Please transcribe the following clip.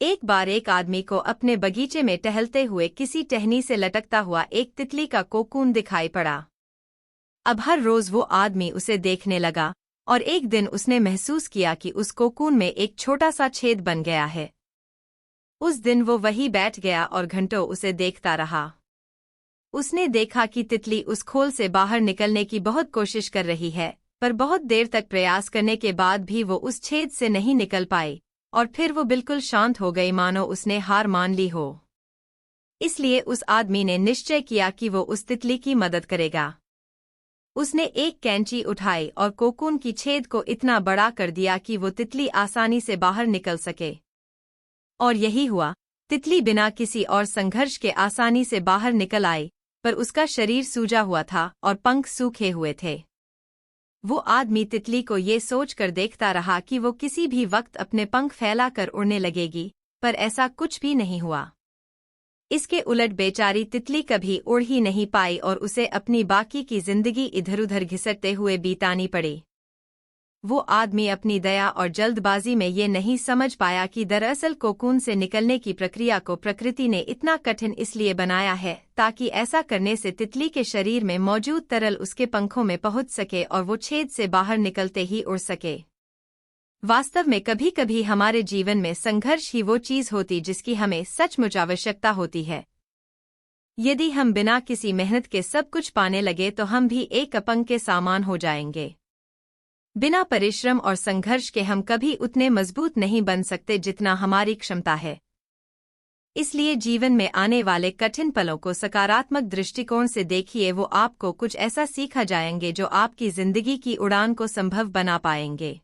एक बार एक आदमी को अपने बगीचे में टहलते हुए किसी टहनी से लटकता हुआ एक तितली का कोकून दिखाई पड़ा। अब हर रोज वो आदमी उसे देखने लगा और एक दिन उसने महसूस किया कि उस कोकून में एक छोटा सा छेद बन गया है। उस दिन वो वहीं बैठ गया और घंटों उसे देखता रहा। उसने देखा कि तितली उस खोल से बाहर निकलने की बहुत कोशिश कर रही है, पर बहुत देर तक प्रयास करने के बाद भी वो उस छेद से नहीं निकल पाई, और फिर वो बिल्कुल शांत हो गई मानो उसने हार मान ली हो। इसलिए उस आदमी ने निश्चय किया कि वो उस तितली की मदद करेगा। उसने एक कैंची उठाई और कोकून की छेद को इतना बड़ा कर दिया कि वो तितली आसानी से बाहर निकल सके। और यही हुआ, तितली बिना किसी और संघर्ष के आसानी से बाहर निकल आई, पर उसका शरीर सूजा हुआ था और पंख सूखे हुए थे। वो आदमी तितली को ये सोचकर देखता रहा कि वो किसी भी वक्त अपने पंख फैलाकर उड़ने लगेगी, पर ऐसा कुछ भी नहीं हुआ। इसके उलट बेचारी तितली कभी उड़ ही नहीं पाई और उसे अपनी बाकी की जिंदगी इधर-उधर घिसटते हुए बितानी पड़ी। वो आदमी अपनी दया और जल्दबाजी में ये नहीं समझ पाया कि दरअसल कोकून से निकलने की प्रक्रिया को प्रकृति ने इतना कठिन इसलिए बनाया है ताकि ऐसा करने से तितली के शरीर में मौजूद तरल उसके पंखों में पहुंच सके और वो छेद से बाहर निकलते ही उड़ सके। वास्तव में कभी कभी हमारे जीवन में संघर्ष ही वो चीज होती जिसकी हमें सचमुच आवश्यकता होती है। यदि हम बिना किसी मेहनत के सब कुछ पाने लगे तो हम भी एक अपंग के सामान हो जाएंगे। बिना परिश्रम और संघर्ष के हम कभी उतने मजबूत नहीं बन सकते जितना हमारी क्षमता है। इसलिए जीवन में आने वाले कठिन पलों को सकारात्मक दृष्टिकोण से देखिए, वो आपको कुछ ऐसा सिखा जाएंगे जो आपकी जिंदगी की उड़ान को संभव बना पाएंगे।